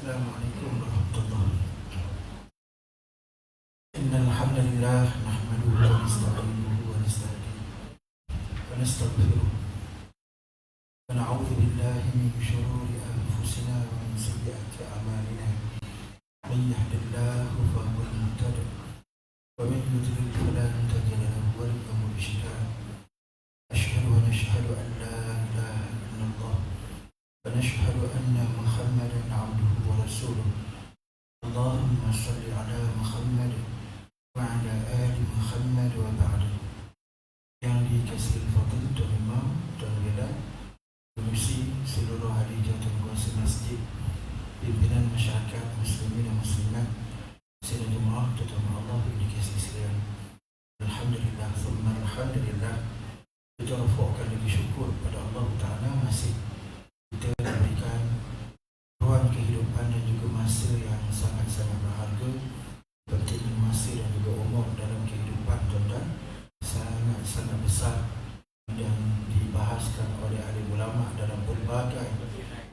Assalamualaikum warahmatullahi wabarakatuh. Innal hamdalillah nahmaduhu wa nasta'inuhu wa nasta'in wa nastaghfiruh wa na'udzu billahi min shururi anfusina wa min sayyiati a'malina. Man yahdihillahu fa huwal muhtadi wa man yudlil fala tajida lahu waliyyan murshida. Asyhadu an la ilaha illallah wa nashhadu anna Muhammadan 'abduhu wa rasuluh. Allahumma salli ala Muhammad wa ala ali Muhammad wa ba'du. Yang dikasihi fadil Tuan Imam, Tuan Bilal, Komisi seluruh ahli jawatankuasa masjid, pimpinan masyarakat muslimin dan muslimat, sidang jemaah terutama Allah yang dikasihi sekalian. Alhamdulillah, thumma alhamdulillah. Kita rafakkan lagi syukur pada Allah Ta'ala masih kita diberikan ruang kehidupan dan juga masa yang sangat-sangat berharga. Pentingnya masa dan juga umur dalam kehidupan tuan-tuan sangat-sangat besar dan dibahaskan oleh ahli ulama dalam pelbagai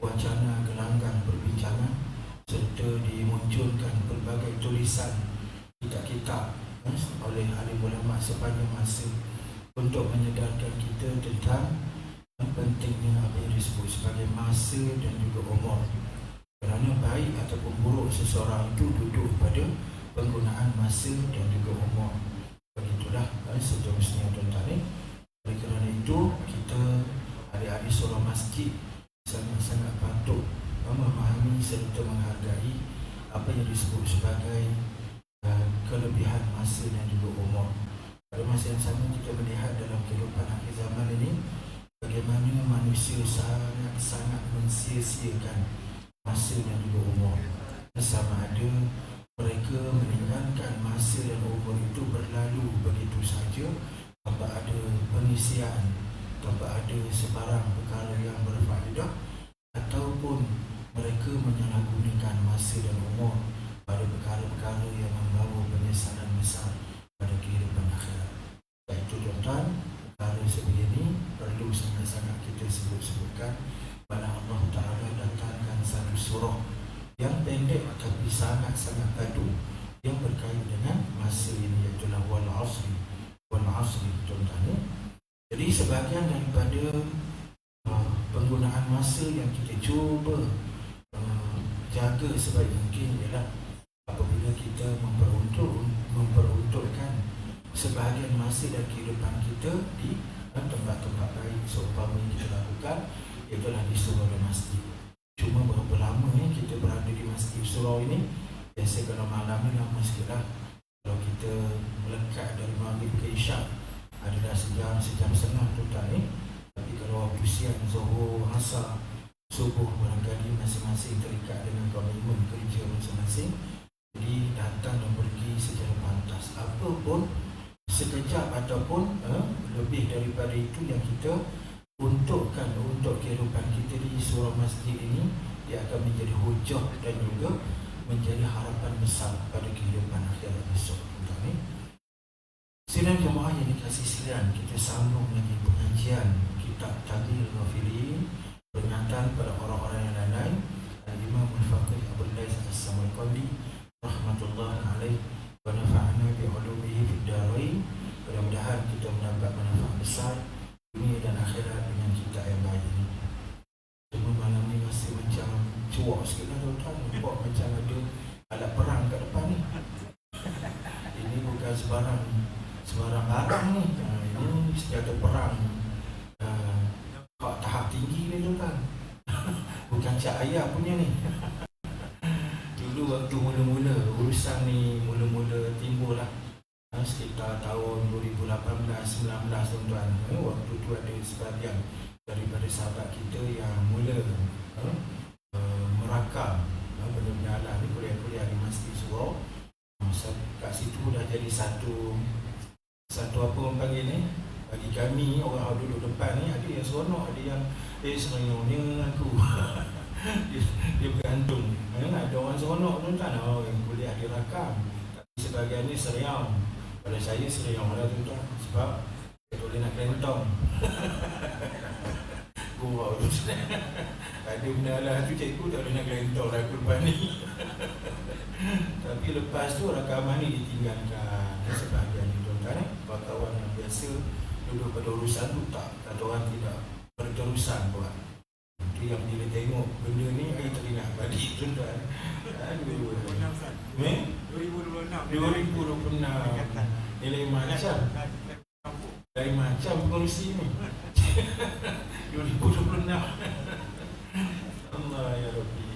wacana gelanggang perbincangan serta dimunculkan pelbagai tulisan kitab-kitab oleh ahli ulama sepanjang masa untuk menyedarkan kita tentang pentingnya apa yang disebut sebagai masa dan juga umur. Kerana baik ataupun buruk seseorang itu duduk pada penggunaan masa dan juga umur. Begitulah seterusnya tuan-tuan. Oleh kerana itu kita ahli-ahli surau masjid sangat-sangat patut memahami serta menghargai apa yang disebut sebagai kelebihan masa dan juga umur. Pada masa yang sama kita melihat dalam kehidupan akhir zaman ini bagaimana manusia sangat-sangat mensia-siakan masa dan juga umur. Sama ada mereka meninggalkan masa dan umur itu berlalu begitu saja tanpa ada pengisian, tanpa ada sebarang perkara yang berfaedah, ataupun mereka menyalahgunakan masa dan umur pada perkara-perkara yang membawa penyesalan besar pada kehidupan akhirat. Iaitu tuan-tuan, perkara sebegini perlu sangat-sangat kita sebut-sebutkan. Mana Allah Ta'ala datangkan satu surah yang pendek tapi sangat-sangat padu yang berkait dengan masa ini, iaitu wal asri tuan-tuan. Jadi sebahagian daripada penggunaan masa yang kita cuba jaga sebaik mungkin ialah apabila kita memperuntukkan sebahagian masa dan kehidupan kita di tempat-tempat baik. Seumpama yang kita lakukan itulah di surau dan masjid. Cuma berapa lama kita berada di masjid surau ini? Biasa kalau malam ni lama sikit lah. Kalau kita melekat dari maghrib ke isyak adalah sejam setengah tuan ni. Tapi kalau waktu siang, zuhur, asar, subuh, barangkali masing-masing terikat dengan komitmen kerja masing-masing. Jadi datang dan pergi secara pantas. Apa pun sekejap ataupun lebih daripada itu yang kita untukkan untuk kehidupan kita di surau masjid ini, dia akan menjadi hujah dan juga menjadi harapan besar pada kehidupan akhirat besok. Sidang jemaah yang dikasihi sekalian, kita sambung lagi pengajian kitab Taghil Ghafilin, peringatan pada orang-orang yang lalai, Al-Imam Al-Faqih Abul Lais As-Samarqandi rahmatullahi alaih wa nafa'ana bi'ulumihi fid darain. Mudah-mudahan kita mendapat manfaat besar dunia dan akhirat dengan kitab yang baik ini. Cuma malam ni masih macam cuak sikit lah tuan-tuan. Nampak macam ada alat perang kat depan ni. Ini bukan sebarang barang ni. Ini senjata perang tahap tinggi ni tuan-tuan. Bukan cak ayam punya ni. Dulu waktu mula-mula urusan ni mula-mula timbul lah sekitar tahun 2018-19 tuan-tuan. Waktu tu ada sebahagian daripada sahabat kita yang mula merakam benda-benda alam ni, kuliah-kuliah di Masjid Surau. Kat situ dah jadi satu apa orang panggil ni, bagi kami orang duduk depan ni, ada yang seronok, ada yang seronoknya aku dia bergantung. Ada orang seronok tuan-tuan, yang kuliah dia rakam, tapi sebahagian ni seriam. Pada saya seriam lah tuan-tuan, sebab dia boleh nak kelentong. gurau tu. Ada benda lah tu cikgu tak boleh nak gelentor aku lepas ni. Tapi lepas tu rakaman ni ditinggalkan sebahagian ni tuan-tuan. Kawan yang biasa duduk pada urusan tu tak, kata orang tidak berterusan buat. Itu yang bila tengok benda ni, saya teringat balik tuan-tuan. 2026 nilai macam dari macam polisi ni. 2026. Allah ya Rabbi,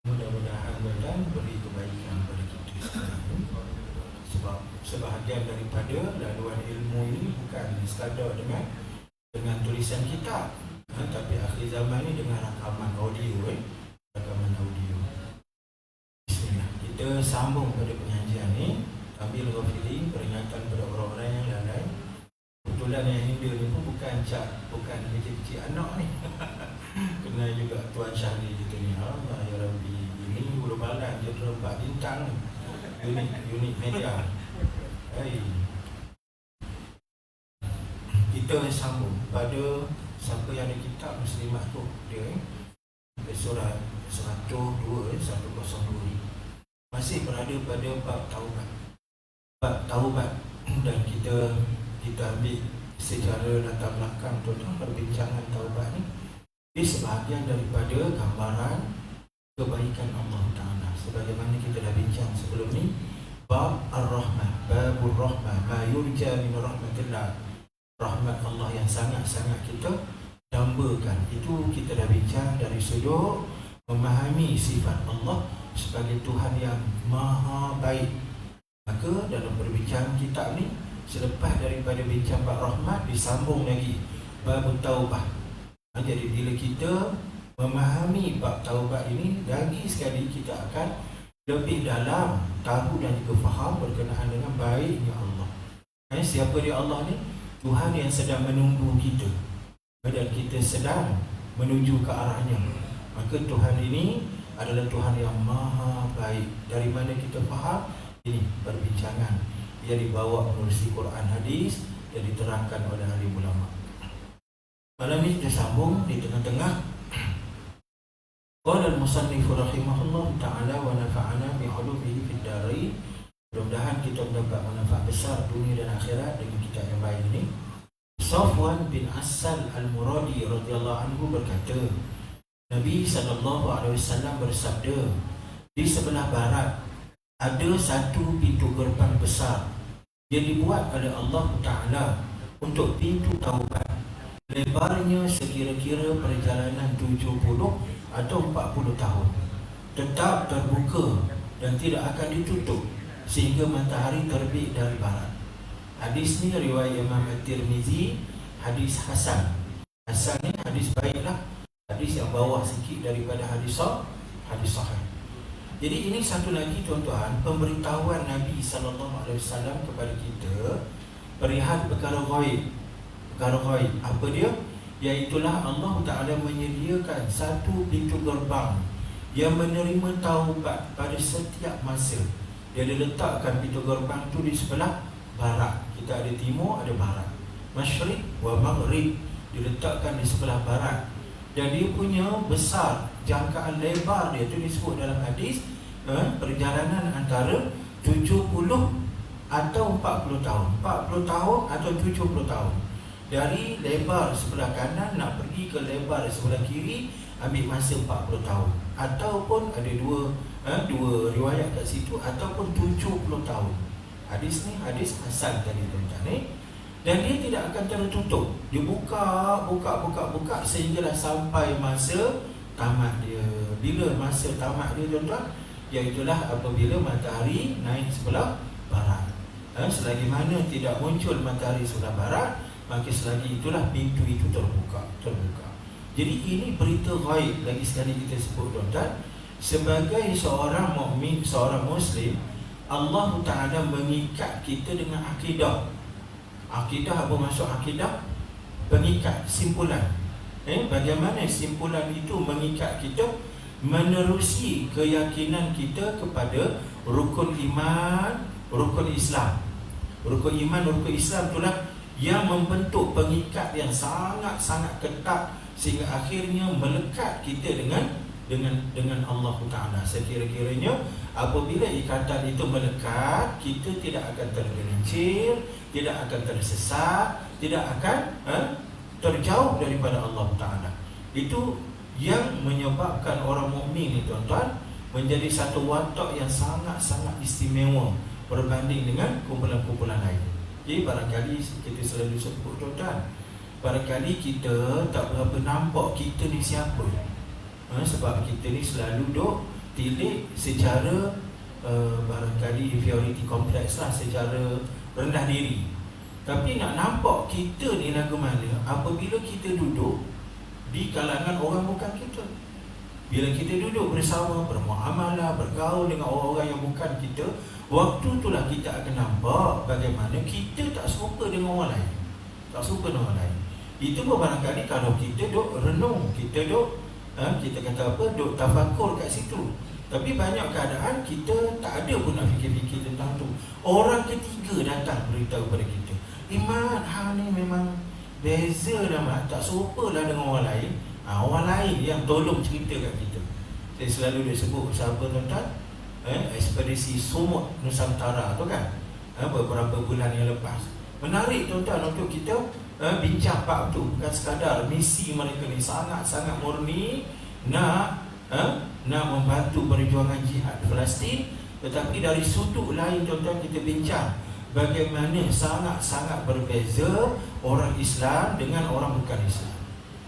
mudah-mudahan tuan beri kebaikan pada kita sekarang. Sebab sebahagian daripada laluan ilmu ini bukan sekadar dengan tulisan kitab, tapi akhir zaman ni dengan rakaman audio. Rakaman audio. Bismillah. Kita sambung pada pengajian ni. Ambil ghafilin, peringatan pada orang-orang yang lalai. Kebetulan yang Hindu ni pun bukan kecil-kecil anak ni. Kena juga Tuan Syahri kita ni. Allah ya Rabbi, ini bulu balan je 4 bintang ni. Unit media. Hai. Kita sambung pada siapa yang ada kitab Muslimat tu dia surah 102 ni. Masih berada pada bab taubat. Bab taubat, dan kita ambil secara latar belakang tuan-tuan perbincangan taubat ni. Ia sebahagian daripada gambaran kebaikan Allah Ta'ala. Sebagaimana kita dah bincang sebelum ni, bab Ar-Rahmah, babur Rahmah, ma yurja min rahmatillah, rahmat Allah yang sangat-sangat kita dambakan. Itu kita dah bincang dari sudut memahami sifat Allah sebagai Tuhan yang maha baik. Maka dalam perbincangan kitab ni, selepas daripada bincang bab rahmat, disambung lagi bab taubah. Jadi bila kita memahami bab taubat ini, lagi sekali kita akan lebih dalam tahu dan juga faham berkenaan dengan baiknya Allah. Siapa dia Allah ni? Tuhan yang sedang menunggu kita, dan kita sedang menuju ke arahnya. Maka Tuhan ini adalah Tuhan yang maha baik. Dari mana kita faham? Ini perbincangan yang dibawa melalui Quran hadis dan diterangkan oleh ahli ulama. Malam ini kita sambung di tengah-tengah. Qala al-musannif rahimahullah ta'ala wa nafa'ana bi 'ulumihi fid darain. Mudah-mudahan kita mendapat manfaat besar dunia dan akhirat dengan kitab yang baik ini. Safwan bin Asal al-Muradi radhiyallahu anhu berkata, Nabi SAW bersabda, di sebelah barat ada satu pintu gerbang besar yang dibuat oleh Allah Ta'ala untuk pintu taubat. Lebarnya sekira-kira perjalanan 70 atau 40 tahun. Tetap terbuka dan tidak akan ditutup sehingga matahari terbit dari barat. Hadis ni riwayat Imam At-Tirmizi, hadis Hasan. Hasan ni hadis baiklah, hadis yang bawah sikit daripada hadis sahih. Jadi ini satu lagi tuan-tuan, pemberitahuan Nabi SAW kepada kita perihal perkara ghaib. Perkara ghaib apa dia? Iaitulah Allah Ta'ala menyediakan satu pintu gerbang yang menerima taubat pada setiap masa. Dia letakkan pintu gerbang tu di sebelah barat. Kita ada timur, ada barat. Masyriq wa maghrib, diletakkan di sebelah barat. Dan dia punya besar, jangkaan lebar dia tu disebut dalam hadis perjalanan antara 70 atau 40 tahun. 40 tahun atau 70 tahun. Dari lebar sebelah kanan nak pergi ke lebar sebelah kiri ambil masa 40 tahun. Ataupun ada dua riwayat kat situ, ataupun 70 tahun. Hadis ni hadis Hasan tadi tuan-tuan. Dan dia tidak akan tertutup. Dia buka sehinggalah sampai masa tamat dia. Bila masa tamat dia tuan-tuan? Iaitulah apabila matahari naik sebelah barat. Selagi mana tidak muncul matahari sebelah barat, maka selagi itulah pintu itu terbuka. Jadi ini berita ghaib, lagi sekali kita sebut tuan-tuan. Sebagai seorang mukmin, seorang Muslim, Allah Ta'ala mengikat kita dengan akidah. Akidah, apa maksud akidah? Pengikat, simpulan. Bagaimana simpulan itu mengikat kita? Menerusi keyakinan kita kepada rukun iman, rukun Islam. Rukun iman, rukun Islam itulah yang membentuk pengikat yang sangat-sangat ketat sehingga akhirnya melekat kita dengan Allah Ta'ala. Sekira-kiranya apabila ikatan itu melekat, kita tidak akan tergelincir, tidak akan tersesat, tidak akan terjauh daripada Allah Ta'ala. Itu yang menyebabkan orang mukmin ni tuan-tuan menjadi satu watak yang sangat-sangat istimewa berbanding dengan kumpulan-kumpulan lain. Jadi barangkali kita selalu sebut tuan-tuan, barangkali kita tak berapa nampak kita ni siapa. Sebab kita ni selalu duk tilik secara barangkali inferiority complex lah, secara rendah diri. Tapi nak nampak kita ni lagu mana apabila kita duduk di kalangan orang bukan kita. Bila kita duduk bersama, bermuamalah, bergaul dengan orang-orang yang bukan kita, waktu itulah kita akan nampak bagaimana kita tak serupa dengan orang lain. Tak serupa dengan orang lain. Itu pun barangkali kalau kita duk renung, kita duk kita kata apa, duk tafakur kat situ. Tapi banyak keadaan kita tak ada pun nak fikir-fikir tentang tu. Orang ketiga datang beritahu kepada kita, Mat, hang ni memang beza dah Mat, tak serupa lah dengan orang lain. Orang lain yang tolong cerita kat kita. Saya selalu dia sebut siapa tuan-tuan, ekspedisi Sumut Nusantara tu kan, beberapa bulan yang lepas. Menarik tuan-tuan untuk kita bincang bab tu. Bukan sekadar misi mereka ni sangat-sangat murni nak membantu perjuangan jihad Palestin, tetapi dari sudut lain tuan-tuan kita bincang bagaimana sangat-sangat berbeza orang Islam dengan orang bukan Islam.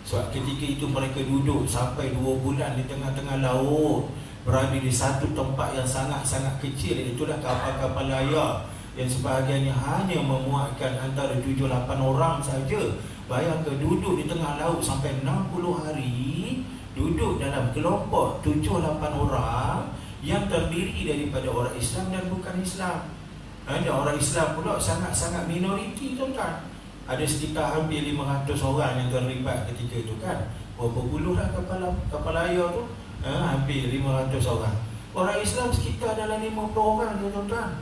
Sebab ketika itu mereka duduk sampai 2 bulan di tengah-tengah laut, berada di satu tempat yang sangat-sangat kecil. Itulah kapal-kapal layar yang sebahagiannya hanya memuatkan antara 7-8 orang saja. Bayangkan duduk di tengah laut sampai 60 hari, duduk dalam kelompok 7-8 orang yang terdiri daripada orang Islam dan bukan Islam. Dan orang Islam pula sangat-sangat minoriti tuan-tuan. Ada sekitar hampir 500 orang yang terlibat ketika itu kan. Berapa puluh lah kapal layar tu, hampir 500 orang. Orang Islam sekitar dalam 50 orang tuan-tuan.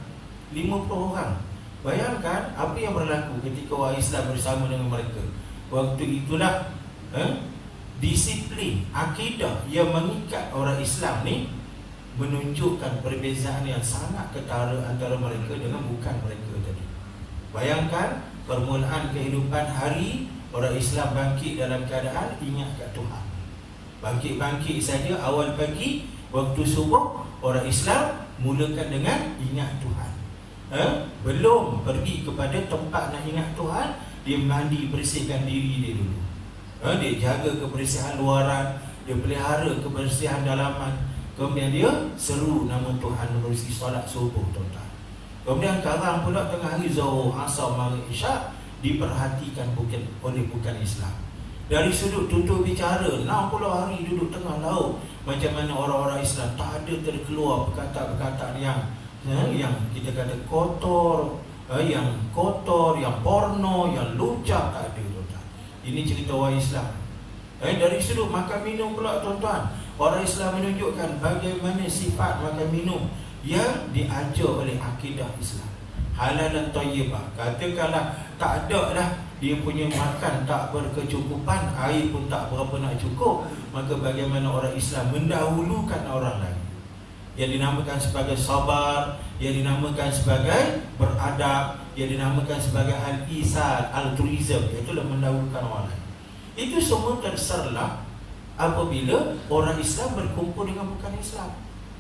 50 orang. Bayangkan apa yang berlaku ketika orang Islam bersama dengan mereka. Waktu itulah disiplin akidah yang mengikat orang Islam ni menunjukkan perbezaan yang sangat ketara antara mereka dengan bukan mereka tadi. Bayangkan permulaan kehidupan hari, orang Islam bangkit dalam keadaan ingat kat Tuhan. Bangkit-bangkit saja awal pagi, waktu subuh, orang Islam mulakan dengan ingat Tuhan. Belum pergi kepada tempat nak ingat Tuhan, dia mandi bersihkan diri dia dulu. Dia jaga kebersihan luaran, dia pelihara kebersihan dalaman. Kemudian dia seru nama Tuhan menerusi solat subuh tuan-tuan. Kemudian sekarang pula tengah hari Zuhur, Asar, Maghrib, Isyak diperhatikan oleh bukan Islam. Dari sudut tutur bicara, 60 hari duduk tengah laut, macam mana orang-orang Islam tak ada terkeluar perkataan-perkataan yang kita kata kotor, yang porno, yang lucah, tak ada tuan-tuan. Ini cerita orang Islam. Dari sudut makan minum pula tuan-tuan, orang Islam menunjukkan bagaimana sifat makan minum yang diajar oleh akidah Islam. Halal dan thayyibah. Katakanlah tak ada dah dia punya makan tak berkecukupan, air pun tak berapa nak cukup, maka bagaimana orang Islam mendahulukan orang lain. Yang dinamakan sebagai sabar, yang dinamakan sebagai beradab, yang dinamakan sebagai al-isal, altruism, iaitu mendahulukan orang lain. Itu semua terserlah apabila orang Islam berkumpul dengan bukan Islam.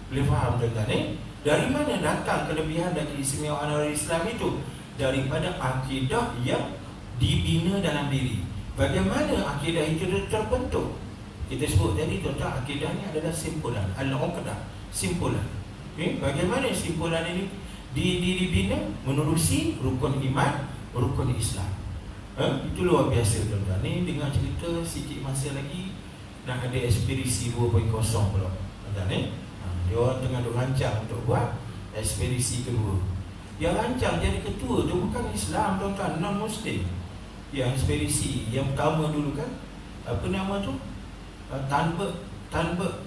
Boleh faham tuan-tuan ni? Dari mana datang kelebihan dan keistimewaan orang Islam itu? Daripada akidah yang dibina dalam diri. Bagaimana akidah itu terbentuk? Kita sebut tadi tuan-tuan, akidah ni adalah simpulan, al-uqdah, simpulan. Bagaimana simpulan ini dibina? Menerusi rukun iman, rukun Islam. Itu luar biasa tuan-tuan. Ni dengan cerita sikit masa lagi nak ada ekspedisi 2.0 pula tuan-tuan ni. Dia orang tengah duk rancang untuk buat ekspedisi kedua. Yang rancang jadi ketua tu bukan Islam tuan-tuan, non-Muslim. Yang ekspedisi yang pertama dulu kan, apa nama tu? Tanbert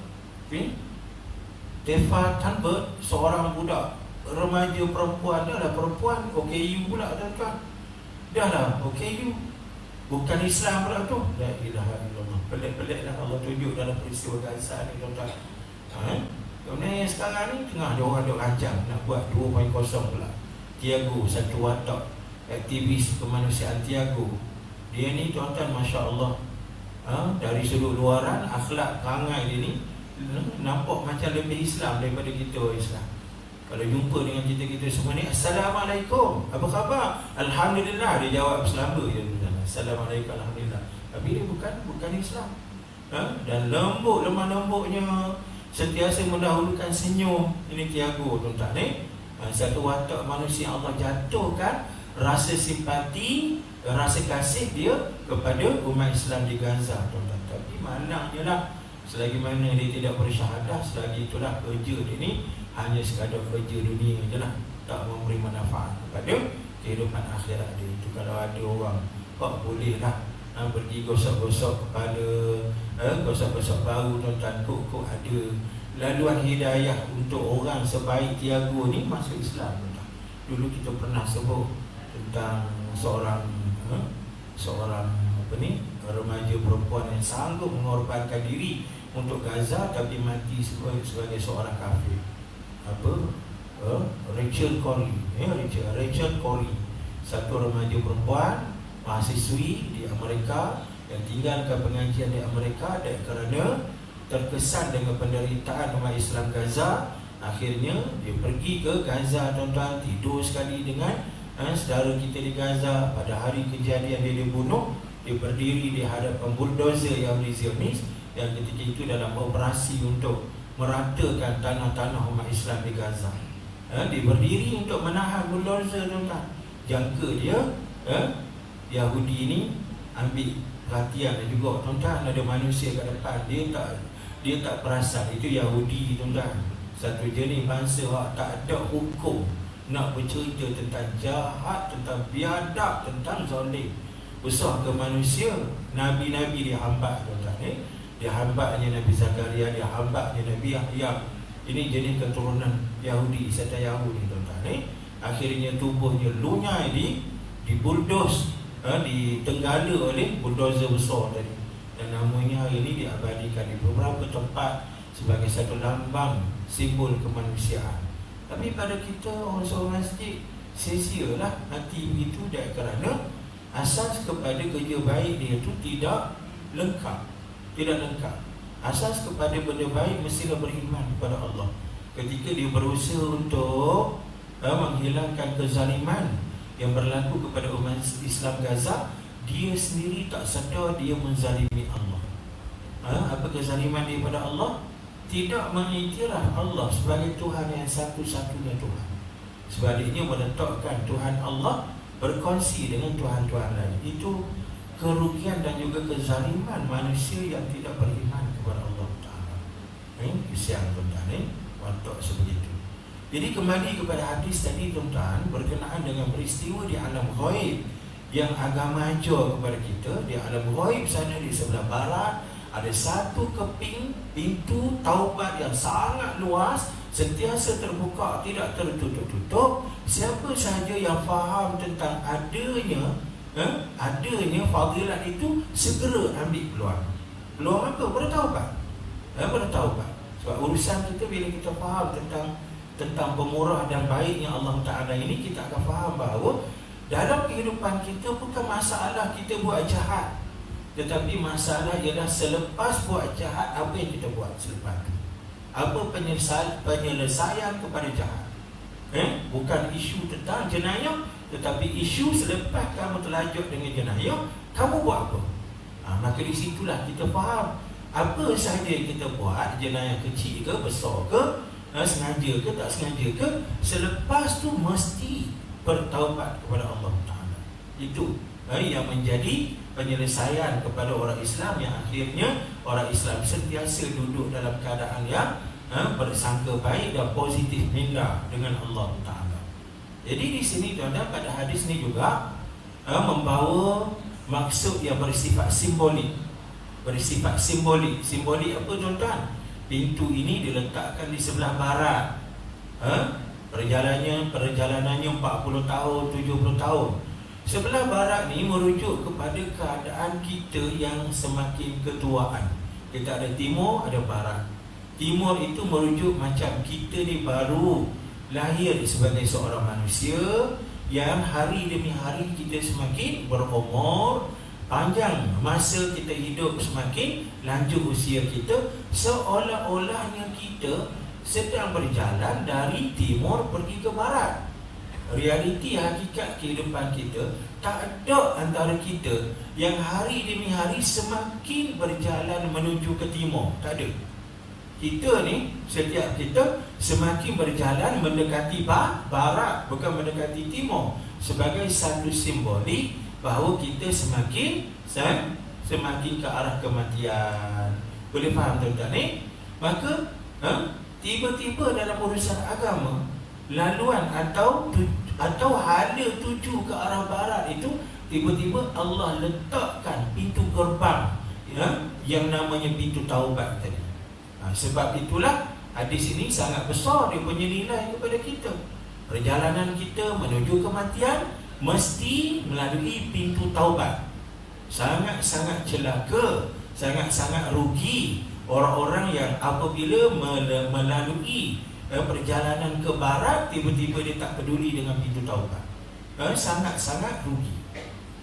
Tefa Tanbert, seorang budak remaja perempuan, dah lah perempuan OKU pula tuan-tuan. Dah lah, OKU bukan Islam pula tu. La ilaha illallah. Pelik-pelik lah Allah tunjuk dalam peristiwa Gaza ni, tuan-tuan. Kemudian sekarang ni tengah ada orang duk rancang nak buat 2.0 pula. Tiago, satu watak aktivis kemanusiaan Tiago. Dia ni tuan-tuan, Masya Allah, dari sudut luaran, akhlak perangai dia ni nampak macam lebih Islam daripada kita Islam. Kalau jumpa dengan kita semua ni, Assalamualaikum, apa khabar? Alhamdulillah, dia jawab selamba je, Assalamualaikum, Alhamdulillah. Tapi dia bukan Islam. Dan lembut, lemah lembutnya, sentiasa mendahulukan senyum. Ini Tiago, tuan-tuan ni. Satu watak manusia Allah jatuhkan rasa simpati, rasa kasih dia kepada umat Islam di Gaza, tuan-tuan. Tapi malangnya lah, selagi mana dia tidak bersyahadah, selagi itulah kerja dia ni hanya sekadar kerja dunia je lah, tak memberi manfaat kepada kehidupan akhirat dia. Itu kalau ada orang boleh lah pergi gosok-gosok kepala, gosok-gosok bau, tuan-tuan, kok ada laluan hidayah untuk orang sebaik Tiago ni masuk Islam, tuan-tuan. Dulu kita pernah sebut tentang seorang remaja perempuan yang sanggup mengorbankan diri untuk Gaza tapi mati sebagai seorang kafir. Rachel Corrie, satu remaja perempuan mahasiswi di Amerika yang tinggalkan pengajian di Amerika dan kerana terkesan dengan penderitaan umat Islam Gaza, akhirnya dia pergi ke Gaza, tuan-tuan, tidur sekali dengan saudara kita di Gaza. Pada hari kejadian dia dibunuh, dia berdiri di hadapan bulldozer Yahudi Zionis yang ketika itu dalam operasi untuk meratakan tanah-tanah umat Islam di Gaza. Dia berdiri untuk menahan bulldozer, tuan-tuan. Jangka dia Yahudi ini ambil perhatian juga, tuan-tuan. Ada manusia kat depan, dia tak perasan itu Yahudi, tuan-tuan. Satu jenis bangsa yang tak ada hukum, nak bercerita tentang jahat, tentang biadab, tentang zalim, besar ke manusia. Nabi-nabi dihambat, tuan-tuan. Dihambatnya Nabi Zakaria, dihambatnya Nabi Yahya. Ini jenis keturunan Yahudi, serta Yahudi, tuan-tuan. Akhirnya tubuhnya lunyai di bulldoze, ditenggala oleh bulldozer besar tadi. Dan namanya hari ini diabadikan di beberapa tempat sebagai satu lambang simbol kemanusiaan. Tapi pada kita orang-orang masjid, sia-sialah hati begitu, dan kerana asas kepada kerja baik dia itu tidak lengkap. Asas kepada benda baik mestilah beriman kepada Allah. Ketika dia berusaha untuk menghilangkan kezaliman yang berlaku kepada umat Islam Gaza, dia sendiri tak sedar dia menzalimi Allah. Apa kezaliman dia pada Allah? Tidak mengiktiraf Allah sebagai Tuhan yang satu-satunya Tuhan. Sebaliknya meletakkan Tuhan Allah berkongsi dengan Tuhan-Tuhan lain. Itu kerugian dan juga kezaliman manusia yang tidak beriman kepada Allah Ta'ala. Kesian, tuan-tuan, watak seperti itu. Jadi kembali kepada hadis tadi, tuan-tuan, berkenaan dengan peristiwa di alam ghaib yang agama ajar kepada kita. Di alam ghaib sana di sebelah barat ada satu keping pintu taubat yang sangat luas, sentiasa terbuka, tidak tertutup-tutup. Siapa sahaja yang faham tentang adanya fadilat itu, segera ambil peluang. Peluang apa? Bertaubat. Bertaubat. Sebab urusan kita bila kita faham tentang pemurah dan baiknya Allah Ta'ala ini, kita akan faham bahawa dalam kehidupan kita bukan masalah kita buat jahat, tetapi masalah ialah selepas buat jahat, apa yang kita buat selepas itu. Apa penyelesaian kepada jahat. Bukan isu tentang jenayah, tetapi isu selepas kamu terlanjut dengan jenayah, kamu buat apa? Maka di situlah kita faham apa sahaja yang kita buat, jenayah kecil ke, besar ke, sengaja ke, tak sengaja ke, selepas tu mesti bertaubat kepada Allah Ta'ala. Itu yang menjadi penyelesaian kepada orang Islam, yang akhirnya orang Islam sentiasa duduk dalam keadaan yang bersangka baik dan positif minda dengan Allah Ta'ala. Jadi di sini, tuan-tuan, pada hadis ni juga membawa maksud yang bersifat simbolik. Simbolik apa, tuan-tuan? Pintu ini diletakkan di sebelah barat. Perjalanannya 40 tahun, 70 tahun. Sebelah barat ni merujuk kepada keadaan kita yang semakin ketuaan. Kita ada timur, ada barat. Timur itu merujuk macam kita ni baru lahir sebagai seorang manusia, yang hari demi hari kita semakin berumur, panjang masa kita hidup, semakin lanjut usia kita, seolah-olahnya kita sedang berjalan dari timur pergi ke barat. Realiti hakikat kehidupan kita tak ada antara kita yang hari demi hari semakin berjalan menuju ke timur. Tak ada. Kita ni, setiap kita semakin berjalan mendekati barat, bukan mendekati timur, sebagai satu simbolik bahawa kita semakin ke arah kematian. Boleh faham tuan-tuan ni? Maka tiba-tiba dalam urusan agama, laluan atau hala tuju ke arah barat itu, tiba-tiba Allah letakkan pintu gerbang, yang namanya pintu taubat tadi. Sebab itulah hadis ini sangat besar dia punya nilai kepada kita. Perjalanan kita menuju kematian mesti melalui pintu taubat. Sangat-sangat celaka, sangat-sangat rugi orang-orang yang apabila melalui perjalanan ke barat, tiba-tiba dia tak peduli dengan pintu taubat. Sangat-sangat rugi.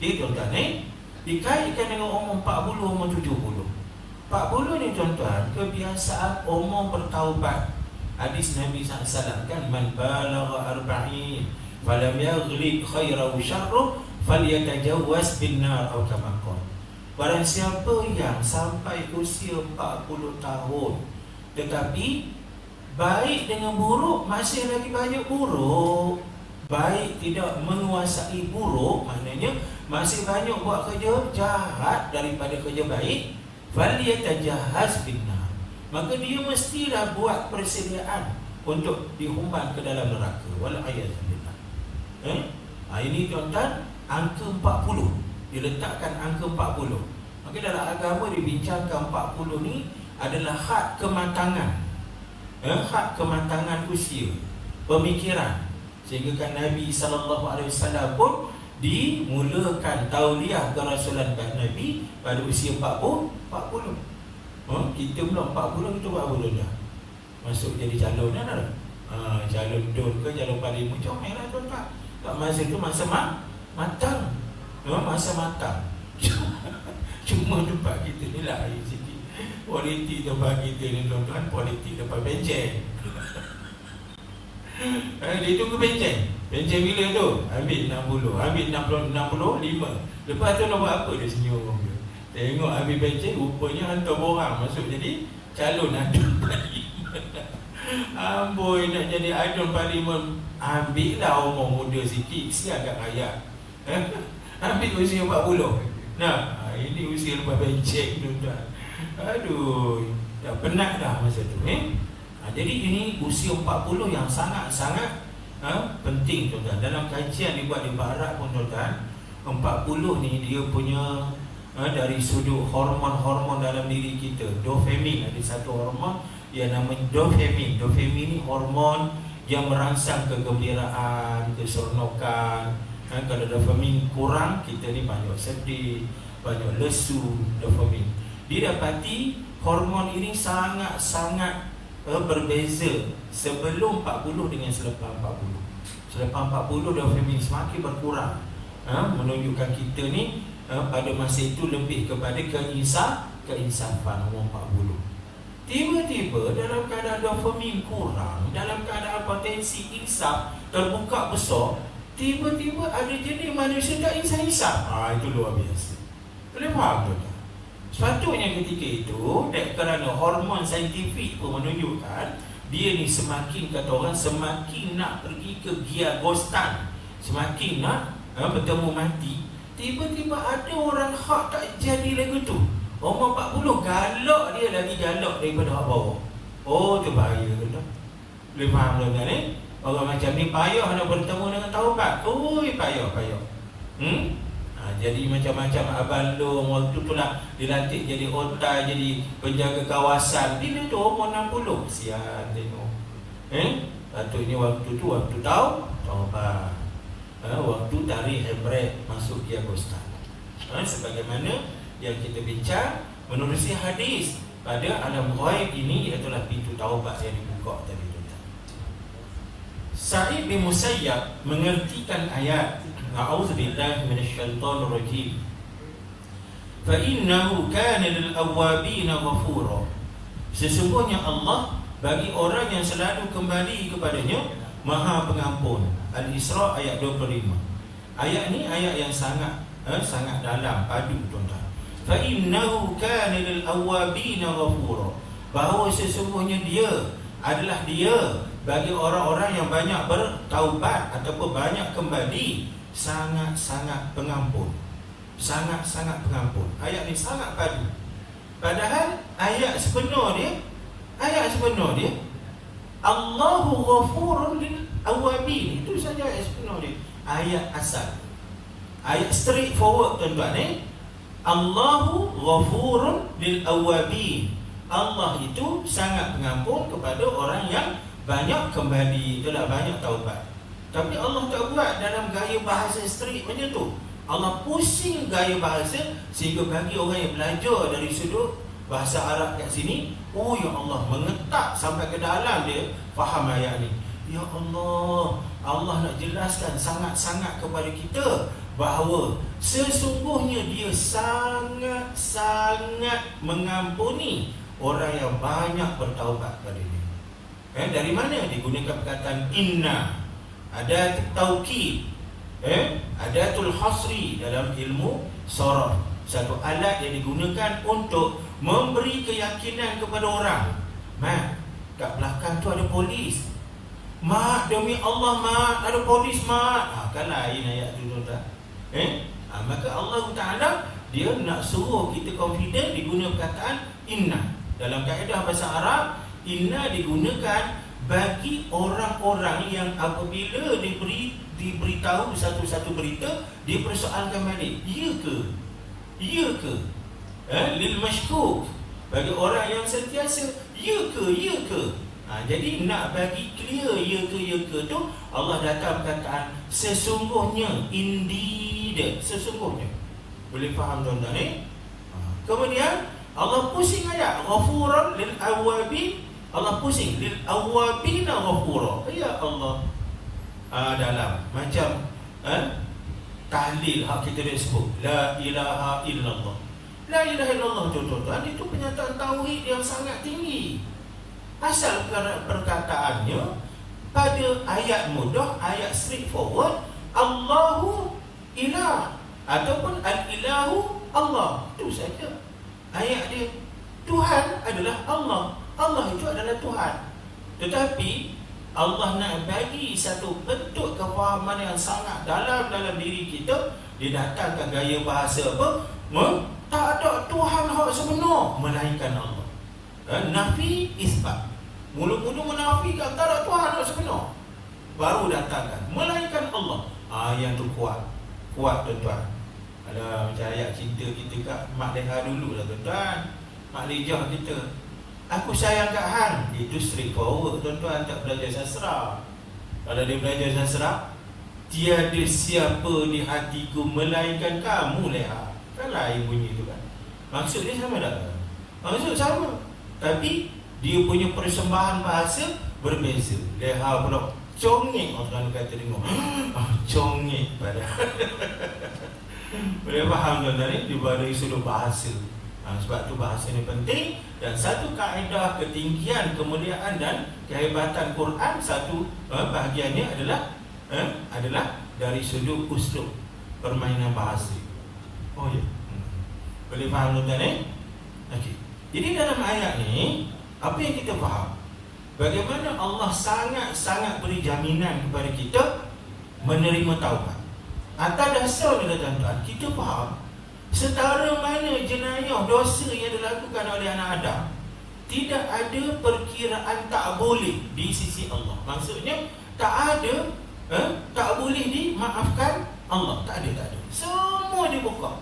Jadi tuan-tuan dikaitkan dengan umur 40, umur 70. 40 ni tuan-tuan, kebiasaan umur bertaubat. Hadis Nabi SAW kan, man balagha arba'in falam yaghlib khairahu syarruh falyatajawwaz bin nar atau kama qala. Barang siapa yang sampai usia 40 tahun tetapi baik dengan buruk masih lagi banyak buruk, baik tidak menguasai buruk, maknanya masih banyak buat kerja jahat daripada kerja baik, falyatajahhaz binnar, maka dia mestilah buat persediaan untuk dihumban ke dalam neraka. Wal'iyadzubillah. Ini tuan-tuan, angka 40, diletakkan angka 40. Maka dalam agama dibincangkan 40 ni adalah had kematangan, had kematangan usia, pemikiran. Sehingga kan Nabi SAW pun dimulakan tauliah kerasulan Nabi pada usia 40. Kita belum 40, kita 40 dah masuk jadi calon dah. Calon DUN ke calon parlimen, comel lah tuan-tuan. Kat masa tu masa matang, masa matang. Cuma tempat kita ni lah sikit politik tempat kita ni tuan-tuan, politik tempat benceng. Dia tunggu benceng. Benceng bila tu? Ambil 60, ambil 65. Lepas tu nak buat apa? Dia senyum. Tengok habis benceng, rupanya hantar borang masuk jadi calon adun parlimen. Amboi, nak jadi adun parlimen, ambil lah umur muda sikit, si agak rakyat. Ambil usia 40. Nah, ini usia lepas benceng tuan-tuan. Aduh, dah penat dah masa tu. Jadi ini usia 40 yang sangat-sangat penting tuan-tuan. Dalam kajian dibuat di barat pun tuan-tuan, 40 ni dia punya dari sudut hormon-hormon dalam diri kita. Dopamin, ada satu hormon yang namanya dopamin. Dopamin ni hormon yang merangsang kegembiraan, keseronokan. Kalau dopamin kurang, kita ni banyak sedih, banyak lesu. Dopamin didapati hormon ini sangat-sangat berbeza sebelum 40 dengan selepas 40. Selepas 40 dopamin semakin berkurang, menunjukkan kita ni pada masa itu lebih kepada keinsafan umur 40. Tiba-tiba dalam keadaan dopamin kurang, dalam keadaan potensi insaf terbuka besar, tiba-tiba ada jenis manusia tak insaf-insaf. Itu luar biasa. Boleh faham tak? Sepatutnya ketika itu, kerana hormon saintifik pun menunjukkan dia ni semakin, kata orang, semakin nak pergi ke gia ghostan, semakin nak bertemu mati. Tiba-tiba ada orang hak tak jadi lagu tu, umur 40, galak dia lagi galak daripada hak bawah. Tu bahaya tu. Boleh faham tuan-tuan ni? Orang macam ni payah nak bertemu dengan taubat. Payah. Jadi macam-macam abang waktu tu lah dilantik jadi otai, jadi penjaga kawasan. Bila tu umur 60, kesian tengok. Patutnya waktu tu waktu taubat. waktu tarikh handbrake masuk di Agustus. Sebagaimana yang kita bincang menerusi hadis pada alam ghaib ini, iaitulah pintu taubat yang dibuka tadi. Sa'id bin Musayyab mengertikan ayat A'udzubillahi minasyaitonir rajim. Fa innahu kana lil awwabin ghafura. Sesungguhnya Allah bagi orang yang selalu kembali kepadanya Maha Pengampun. Al-Isra ayat 25. Ayat ni ayat yang sangat dalam, padu tuan-tuan. Fa innahu kana lil awwabin ghafura. Bahawa sesungguhnya dia bagi orang-orang yang banyak bertaubat ataupun banyak kembali, sangat-sangat pengampun. Sangat-sangat pengampun. Ayat ni sangat padu. Padahal ayat sebenar dia Allahu ghafurun lil awabin. Itu saja ayat sebenar dia. Ayat asal. Ayat straightforward tuan-tuan Allahu ghafurun lil awabin. Allah itu sangat pengampun kepada orang yang banyak kembali, itulah banyak taubat. Tapi Allah tak buat dalam gaya bahasa straight macam tu. Allah pusing gaya bahasa sehingga bagi orang yang belajar dari sudut bahasa Arab kat sini, oh ya Allah, mengetak sampai ke dalam dia faham ayat ni. Ya Allah, Allah nak jelaskan sangat-sangat kepada kita bahawa sesungguhnya dia sangat-sangat mengampuni orang yang banyak bertaubat pada dia. Dari mana digunakan perkataan inna? Ada taukid, adatul hasri dalam ilmu saraf. Satu alat yang digunakan untuk memberi keyakinan kepada orang. Mat, kat belakang tu ada polis. Mat, demi Allah mat, ada polis mat. Kan lain ayat tu tuan-tuan. Maka Allah Ta'ala dia nak suruh kita confident diguna perkataan inna. Dalam kaedah bahasa Arab, inna digunakan bagi orang-orang yang apabila diberitahu satu-satu berita, dia persoalkan balik, ya ke? Lil mashkuk, bagi orang yang sentiasa ya ke? Jadi nak bagi clear ya ke tu, Allah datang perkataan sesungguhnya, indeed, sesungguhnya. Boleh faham tuan-tuan Kemudian Allah pusing ayat ghafuran lil awabin. Allah pusing lil awabina ghafura. Ya Allah, dalam macam tahlil hak kita dah sebut la ilaha illallah. La ilaha illallah tuan-tuan, itu penyataan tauhid yang sangat tinggi. Asal perkataannya pada ayat mudah, ayat straightforward, Allahu ilah ataupun al-ilahu Allah. Itu saja ayat dia. Tuhan adalah Allah. Allah itu adalah Tuhan. Tetapi Allah nak bagi satu bentuk kefahaman yang sangat dalam diri kita. Dia datangkan gaya bahasa apa? Tak ada Tuhan hak sebenar melainkan Allah. Nafi isbat. Mula-mula menafikan tak ada Tuhan hak sebenar, baru datangkan melainkan Allah. Yang tu kuat tuan-tuan. Ada macam ayat cinta kita kat Mak Leha dulu lah tuan-tuan. Mak Lejah kita, aku sayang kat Han. Itu straightforward tuan-tuan, tak belajar sastra. Kalau dia belajar sastra, tiada siapa di hatiku melainkan kamu Leha. Kan lain bunyi tu kan. Maksud dia sama tak? Maksud sama, tapi dia punya persembahan bahasa berbeza. Leha pula congek, orang kata dengar congek pada boleh faham tuan-tuan dari sudut bahasa. Sebab tu bahasa ni penting. Dan satu kaedah ketinggian, kemuliaan dan kehebatan Quran, satu bahagiannya adalah dari sudut uslub permainan bahasa. Oh ya, boleh faham tuan-tuan Okey. Jadi dalam ayat ni, apa yang kita faham? Bagaimana Allah sangat-sangat beri jaminan kepada kita menerima taubat. Atas dasar ni tuan-tuan, kita faham setara mana jenayah dosa yang dilakukan oleh anak Adam, tidak ada perkiraan tak boleh di sisi Allah. Maksudnya tak boleh dimaafkan Allah. Tak ada. Semua dibuka.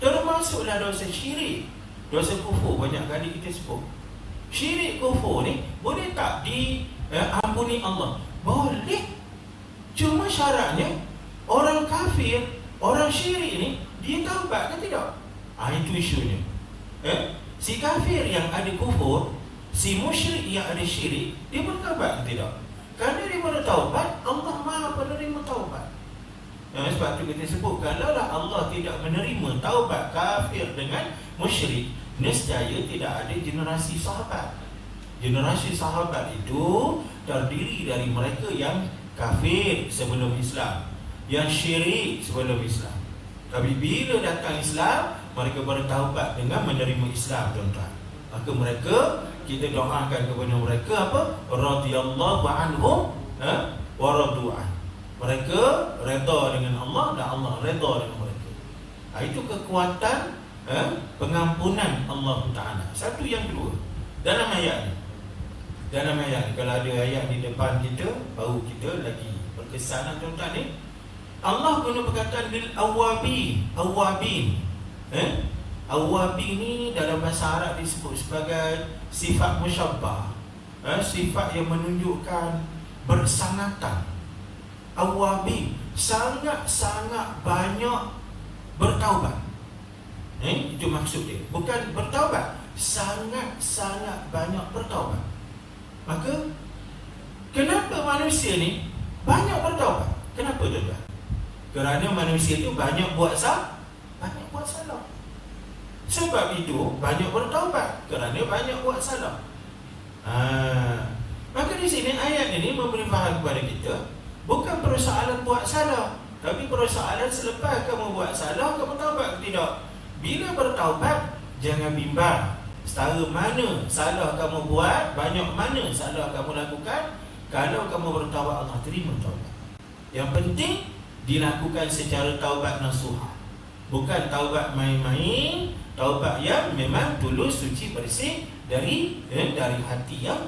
Termasuklah dosa syirik, dosa kufur. Banyak kali kita sebut syirik kufur ni boleh tak diampuni Allah? Boleh. Cuma syaratnya Orang kafir, orang syirik ni, dia taubat ke tidak? Itu isunya. Si kafir yang ada kufur, si musyrik yang ada syirik, dia bertaubat ke tidak? Kerana dia bertaubat, Allah Maha penerima taubat. Sebab itu kita sebut, kalaulah Allah tidak menerima taubat kafir dengan musyrik, nescaya tidak ada generasi sahabat. Generasi sahabat itu terdiri dari mereka yang kafir sebelum Islam, yang syirik sebelum Islam. Tapi bila datang Islam, mereka bertaubat dengan menerima Islam, tuan-tuan. Maka mereka, kita doakan kepada mereka apa? Radhiyallahu anhum wa radu'an. Mereka redha dengan Allah dan Allah redha dengan mereka. Itu kekuatan pengampunan Allah Ta'ala. Satu. Yang kedua, dalam ayat ni, kalau ada ayat di depan kita, baru kita lagi berkesan, tuan-tuan ni. Allah guna perkataan lil awabin. Awabin ni dalam bahasa Arab disebut sebagai sifat musyabbah, sifat yang menunjukkan bersangatan. Awabin sangat-sangat banyak bertaubat. Itu maksud dia. Bukan bertaubat, sangat-sangat banyak bertaubat. Maka kenapa manusia ni banyak bertaubat? Kenapa, tuan-tuan? Kerana manusia itu banyak buat salah. Sebab itu banyak bertaubat, kerana banyak buat salah. Maka di sini ayat ini memberi faham kepada kita, bukan persoalan buat salah, tapi persoalan selepas kamu buat salah, kamu taubat ke tidak. Bila bertaubat, jangan bimbang setara mana salah kamu buat, banyak mana salah kamu lakukan. Kalau kamu bertaubat, Allah terima taubat. Yang penting dilakukan secara taubat nasuha, bukan taubat main-main. Taubat yang memang tulus, suci, bersih dari hati yang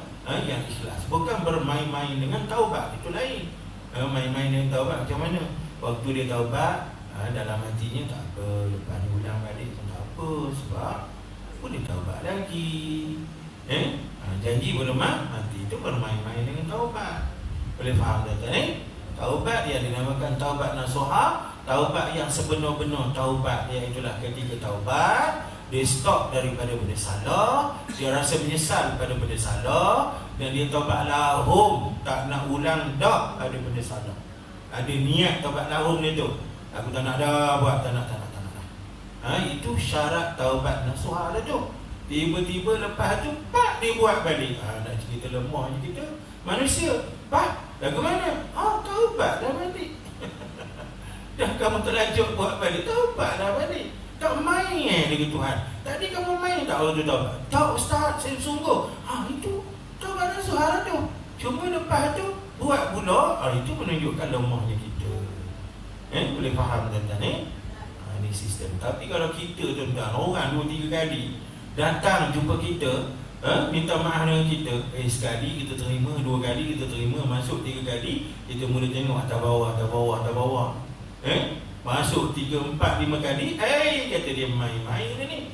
ikhlas. Bukan bermain-main dengan taubat, itu lain. Main-main dengan taubat macam mana? Waktu dia taubat, dalam hatinya tak apa, lepas dia ulang balik pun tak apa, sebab boleh taubat lagi. Janji belum mati, itu bermain-main dengan taubat. Boleh faham tak? Taubat yang dinamakan taubat nasuha, taubat yang sebenar-benar taubat, iaitulah ketika taubat, dia stop daripada benda salah, dia rasa menyesal pada benda salah, dan dia taubat lahum, tak nak ulang dah ada benda salah. Ada niat taubat lahum dia tu, aku tak nak dah buat, tak nak. Itu syarat taubat nasuha dah tu. Tiba-tiba lepas tu, pak, dia buat balik. Nak cerita lemah je kita manusia. Pak, dah ke mana? Taubat dah balik. Dah kamu terlanjur buat balik, taubat dah balik. Tak main dengan Tuhan. Tadi kamu main tak waktu taubat? Tak, Ustaz, saya sungguh. Itu taubat nasuha tu. Cuma lepas tu buat pula. Itu menunjukkan lemahnya kita. Boleh faham, tuan-tuan? Ini sistem. Tapi kalau kita, tuan-tuan, orang 2-3 kali datang jumpa kita, minta maaf dengan kita, sekali kita terima, 2 kali kita terima, masuk 3 kali, kita mula tengok atas bawah. Masuk 3, 4, 5 kali, kata dia main-main ni.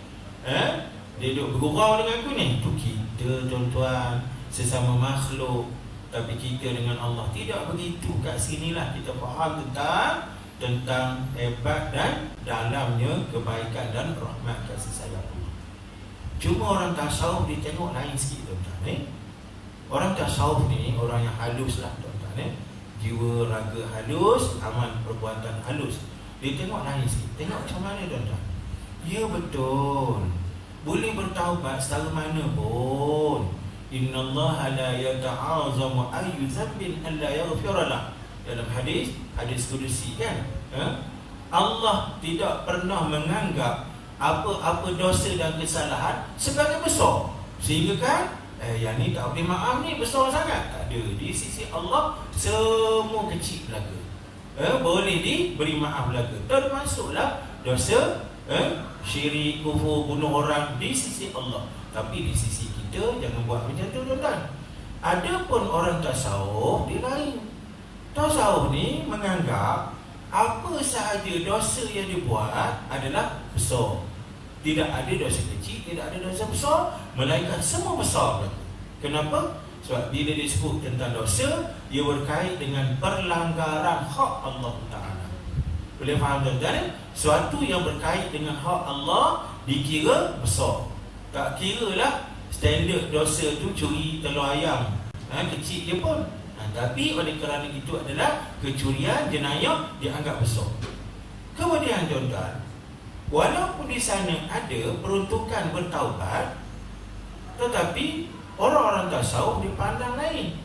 Dia duduk bergurau dengan aku ni. Itu kita, tuan-tuan, sesama makhluk. Tapi kita dengan Allah tidak begitu. Kat sinilah kita faham tentang hebat dan dalamnya kebaikan dan rahmat kasih sayang Allah. Cuma orang tasawuf dia tengok lain sikit, tuan-tuan. Orang tasawuf ni orang yang halus lah, tuan-tuan. Jiwa raga halus, amal perbuatan halus. Dia tengok lain sikit. Tengok macam mana, tuan-tuan? Ya, betul, boleh bertaubat setara mana pun. Innallaha la yata'azamu ayyu dhanbin alla yaghfira lah. Dalam hadis kudusi kan, Allah tidak pernah menganggap apa-apa dosa dan kesalahan sebagai besar, sehingga kan yang ni tak boleh maaf ni besar sangat. Tak ada. Di sisi Allah semua kecil belaka, boleh diberi maaf belaka. Termasuklah dosa syirik, kufur, bunuh orang di sisi Allah. Tapi di sisi kita jangan buat macam tu, tuan-tuan. Adapun orang tasawuf dia lain. Tasawuf ni menganggap apa sahaja dosa yang dibuat adalah besar. Tidak ada dosa kecil, tidak ada dosa besar, melainkan semua besar. Kenapa? Sebab bila disebut tentang dosa, ia berkait dengan perlanggaran hak Allah Ta'ala. Boleh faham tuan-tuan? Suatu yang berkait dengan hak Allah dikira besar. Tak kira lah standard dosa tu curi telur ayam, kecil je pun. Tapi oleh kerana itu adalah kecurian, jenayah, dianggap besar. Kemudian tuan-tuan, walaupun di sana ada peruntukan bertaubat, tetapi orang-orang tasawuf dipandang lain.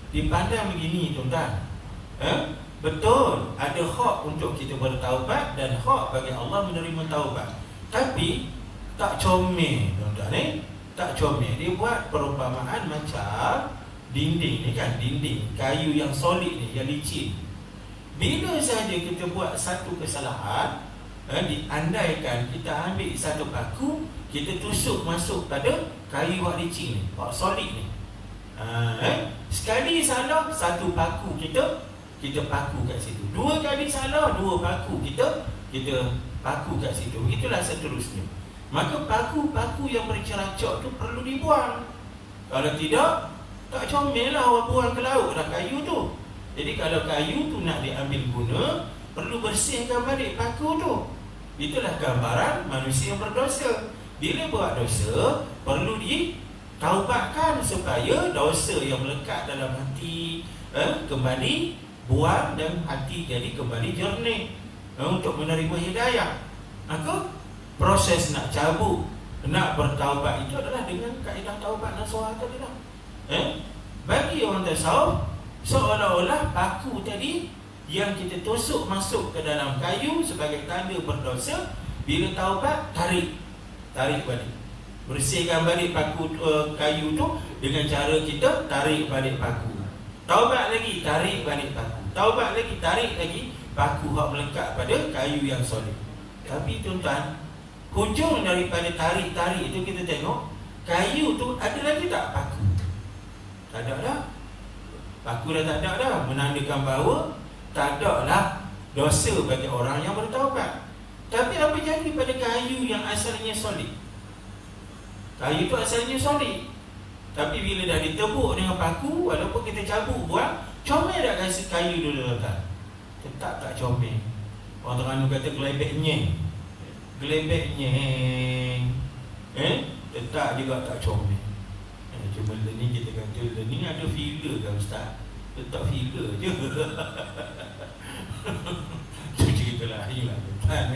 Dipandang begini tuan-tuan, betul, ada hak untuk kita bertaubat dan hak bagi Allah menerima taubat. Tapi tak comel tuan-tuan, tak comel. Dia buat perumpamaan macam dinding ni kan, dinding kayu yang solid ni, yang licin. Bila saja kita buat satu kesalahan, diandaikan kita ambil satu paku, kita tusuk masuk pada kayu yang licin ni, yang solid ni. Sekali salah, satu paku kita paku kat situ. Dua kali salah, dua paku kita paku kat situ. Itulah seterusnya. Maka paku-paku yang berceracok tu perlu dibuang. Kalau tidak, tak comel lah orang buang ke laut dah kayu tu. Jadi kalau kayu tu nak diambil guna, perlu bersihkan balik paku tu. Itulah gambaran manusia yang berdosa. Bila buat dosa, perlu ditaubatkan supaya dosa yang melekat dalam hati kembali buang dan hati jadi kembali jernih untuk menerima hidayah. Maka proses nak cabut, nak bertaubat itu adalah dengan kaedah taubat nasuha tadi lah. Bagi orang tasawuf, seolah-olah paku tadi yang kita tusuk masuk ke dalam kayu sebagai tanda berdosa, bila taubat, tarik balik, bersihkan balik paku kayu tu dengan cara kita tarik balik paku. Taubat lagi, tarik balik paku. Taubat lagi, tarik lagi paku hak melekat pada kayu yang solid. Tapi tuan-tuan, hujung daripada tarik-tarik itu kita tengok kayu tu ada lagi tak paku? Tak ada dah. Paku dah tak ada dah. Menandakan bahawa tak ada lah dosa bagi orang yang bertaubat. Tapi apa jadi pada kayu yang asalnya solid? Kayu tu asalnya solid, tapi bila dah ditebuk dengan paku, walaupun kita cabut buang, comel tak kasi kayu dulu tak? Tetap tak comel. Orang Terengganu kata gelebek nyeng. Tetap juga tak comel. Cuma learning kita kata learning ada filler kan ustaz? Tetap filler je. Itu cerita lain lah tuan.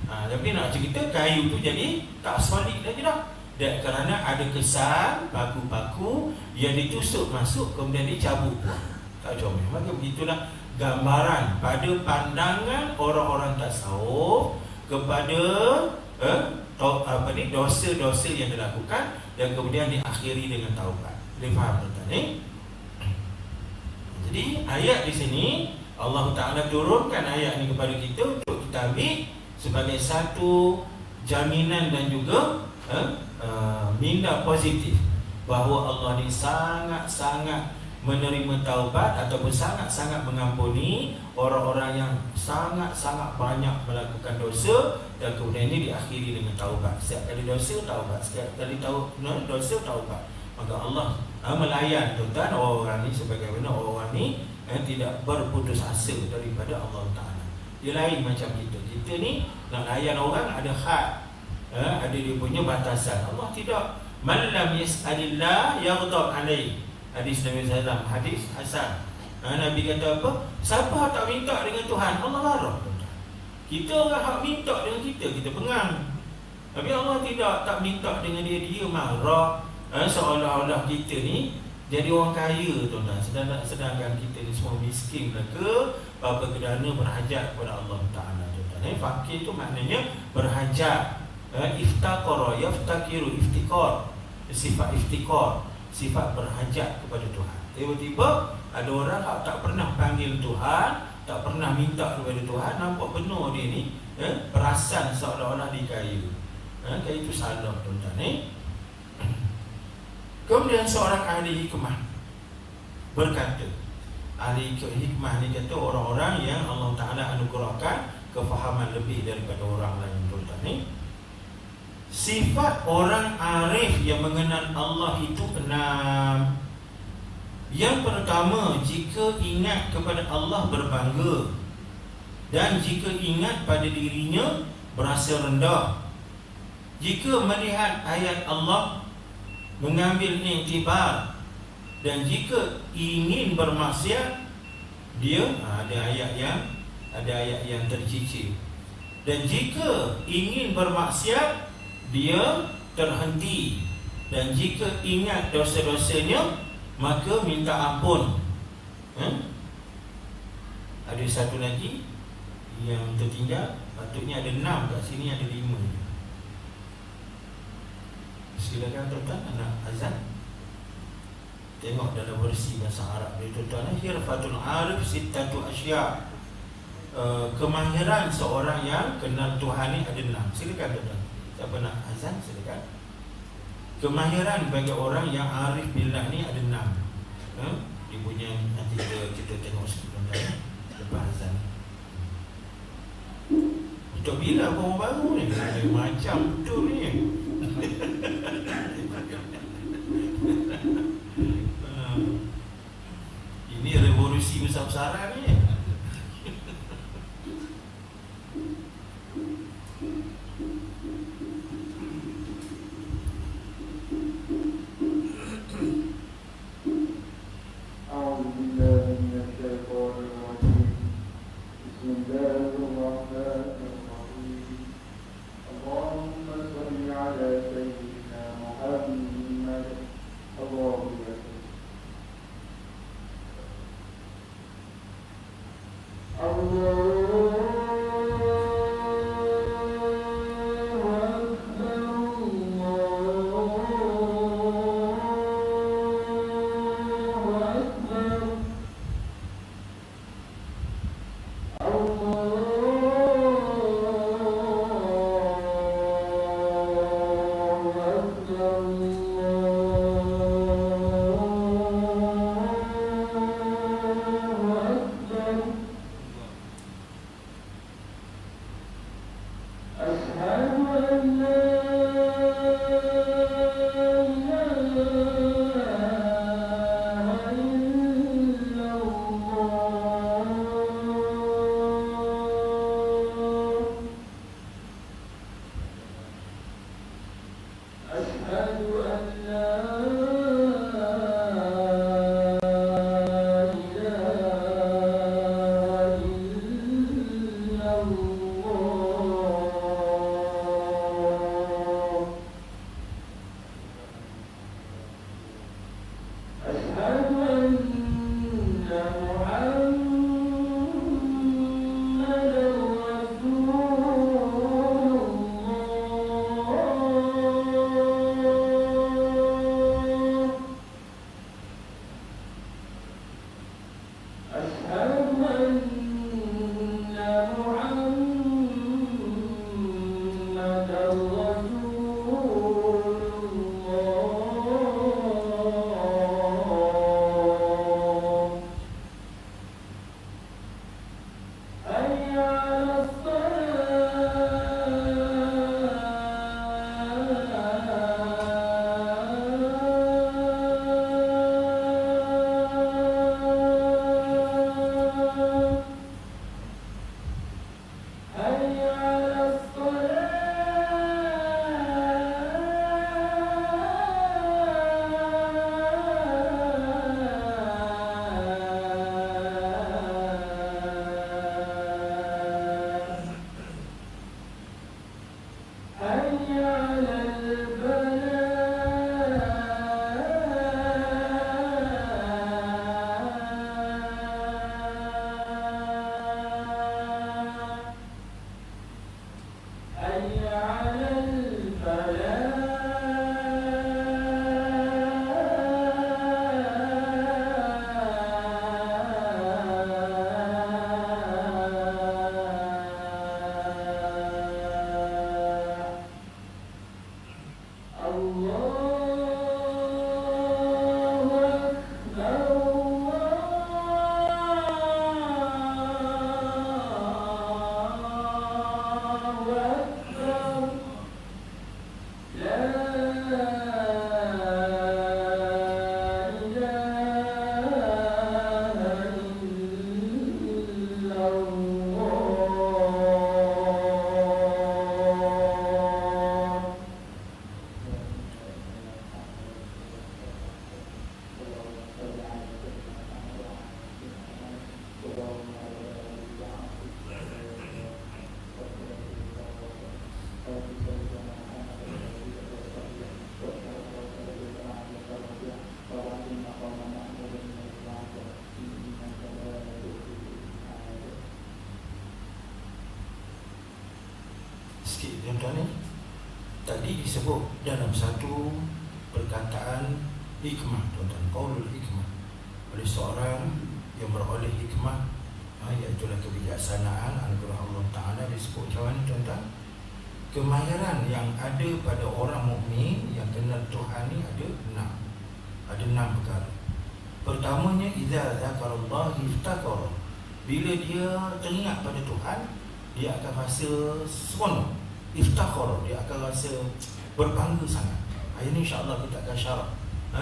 Tapi nak cerita kayu tu jadi tak solid lagi dah. Dan kerana ada kesan paku-paku yang ditusuk masuk kemudian dicabut buang. Tak comel. Maka begitulah gambaran pada pandangan orang-orang tasawuf kepada dosa-dosa yang dilakukan dan kemudian diakhiri dengan taubat. Boleh faham tuan-tuan? Jadi ayat di sini Allah Ta'ala turunkan ayat ini kepada kita untuk kita ambil sebagai satu jaminan dan juga minda positif bahawa Allah ni sangat-sangat menerima taubat ataupun sangat-sangat mengampuni orang-orang yang sangat-sangat banyak melakukan dosa dan kemudian ini diakhiri dengan taubat. Setiap kali dosa taubat, setiap kali dosa taubat. Maka Allah melayan tuan-tuan orang ni sebagaimana orang ni tidak berputus asa daripada Allah Ta'ala. Dia lain macam kita. Kita ni nak layan orang ada had, ada dia punya batasan. Allah tidak. Man lam yas'alillah yaghdab alaih. Hadis Nabi SAW, hadis Hasan. Nabi kata apa? Siapa tak minta dengan Tuhan, Allah marah. Kita orang hak minta dengan kita pengang. Tapi Allah tidak, tak minta dengan dia marah. Seolah-olah kita ni jadi orang kaya tuan-tuan. Sedangkan kita ni semua miskin belaka. Apa kerana berhajat kepada Allah Ta'ala tuan-tuan. Fakir tu maknanya berhajat. Iftaqara, yaftakiru, iftikar. Sifat iftikar, sifat berhajat kepada Tuhan. Tiba-tiba ada orang tak pernah panggil Tuhan, tak pernah minta kepada Tuhan, nampak benar dia ni perasan seolah-olah dia kaya. Kaya itu salah tuan-tuan. Kemudian seorang ahli hikmah berkata, ahli hikmah ni kata orang-orang yang Allah Ta'ala anugerahkan kefahaman lebih daripada orang lain tuan-tuan. Sifat orang arif yang mengenal Allah itu 6. Yang pertama, jika ingat kepada Allah berbangga. Dan jika ingat pada dirinya, berasa rendah. Jika melihat ayat Allah, mengambil iktibar. Dan jika ingin bermaksiat, dia ada ayat yang tercicir. Dan jika ingin bermaksiat, dia terhenti. Dan jika ingat dosa-dosanya, maka minta ampun. Ada satu lagi yang tertinggal. Patutnya ada 6, kat sini ada 5. Silakan tuan-tuan, anak azan. Tengok dalam versi bahasa Arab dia, tuan-tuan. Hirfatul arif sittatu asya. Kemahiran seorang yang kenal Tuhan ni ada 6. Silakan tuan-tuan. Siapa nak azan, silakan. Kemahiran bagi orang yang arif billah ni ada 6. Dia punya, nanti kita tengok tuan-tuan lepas azan. Untuk bila orang baru ni? Macam betul ni. Ini revolusi besar-besaran ni. sikit tuan-tuan ni. Tadi disebut dalam satu perkataan hikmah tuan-tuan, qaulul hikmah, oleh seorang yang beroleh hikmah, iaitulah kebijaksanaan anugerah Allah Ta'ala. Disebut macam mana tuan-tuan? Kemahiran yang ada pada orang mukmin yang kenal Tuhan ni ada enam perkara. Pertamanya, idza zakarallah iftaqara. Bila dia teringat pada Tuhan, dia akan rasa seronok. Iftaqara, dia akan rasa berbangga sangat. Ini insya-Allah kita akan syarah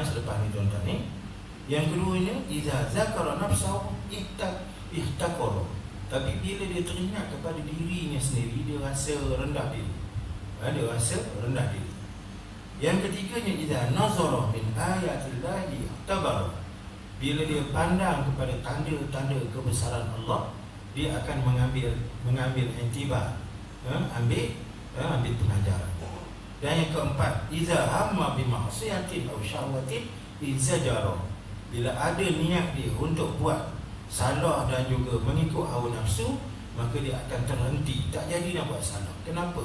selepas ni tuan-tuan ni. Yang keduanya, idza zakara nafsahu ihtaqara. Tapi bila dia teringat kepada dirinya sendiri, dia rasa rendah diri. Dia rasa rendah diri. Yang ketiganya, idza nazara min ayatillahi ihtabara. Bila dia pandang kepada tanda-tanda kebesaran Allah, dia akan mengambil intibar, ambil pengajaran. Dan yang keempat, idza hamma bi ma'siyatin aw syahwatin izajara. Bila ada niat dia untuk buat salah dan juga mengikut hawa nafsu, maka dia akan terhenti, tak jadi nak buat salah. Kenapa?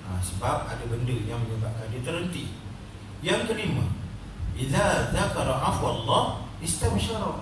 Sebab ada benda yang menyebabkan dia terhenti. Yang kelima, idza dzakara afwallah istabsyara.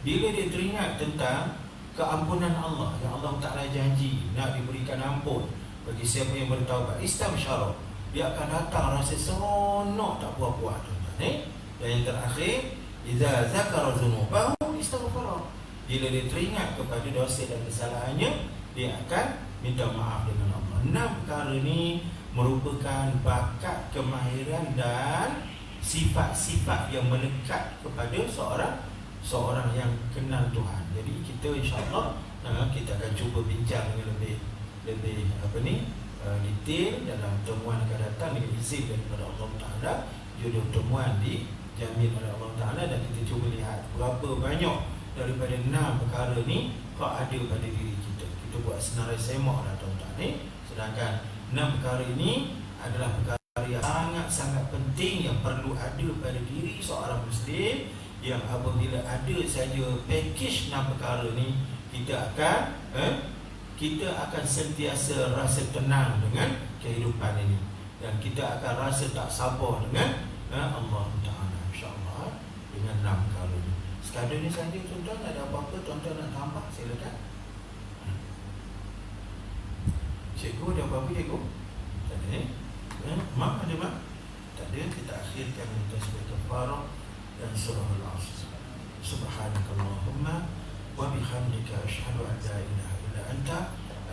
Bila dia teringat tentang keampunan Allah yang Allah Ta'ala janji nak diberikan ampun bagi siapa yang bertaubat, istabsyara, dia akan datang rasa seronok tak puas-puas tuan-tuan. Dan yang terakhir, idza dzakara dzunubahu istaghfara. Bila dia teringat kepada dosa dan kesalahannya, dia akan minta maaf dengan Allah. 6 perkara ni merupakan bakat, kemahiran dan sifat-sifat yang melekat kepada seorang yang kenal Tuhan. Jadi kita insya-Allah kita akan cuba bincang dengan lebih detail dalam temuan akan datang dengan izin daripada Allah Ta'ala. Judul temuan dijamin oleh Allah Ta'ala, dan kita cuba lihat berapa banyak daripada 6 perkara ni kau ada pada diri kita. Kita buat senarai semak dah tuan-tuan ni. Sedangkan 6 perkara ini adalah perkara yang sangat-sangat penting yang perlu ada pada diri seorang Muslim, yang apabila ada saja package 6 perkara ni, kita akan sentiasa rasa tenang dengan kehidupan ini, dan kita akan rasa tak sabar dengan Allah Ta'ala, insya-Allah, dengan 6 perkara ini. Sekadar ni saja tuan-tuan. Ada apa-apa tuan-tuan nak tambah, silakan. Cikgu ada apa-apa cikgu? Tak ada. Mak ada mak? Tak ada. Kita akhirkan tasbih kafarah dan surah Al-Asr. Subhanakallahumma wa bihamdika asyhadu an la ilaha illa anta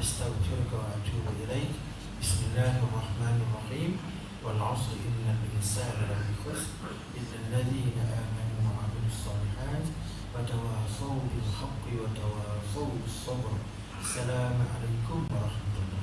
astaghfiruka wa atubu ilaik. Bismillahirrahmanirrahim. Wal 'asri innal insana lafi khusr illa alladhina amanu wa 'amilus shalihat wa tawassaw bil haqqi wa tawassaw bis sabr. Assalamualaikum warahmatullahi wabarakatuh.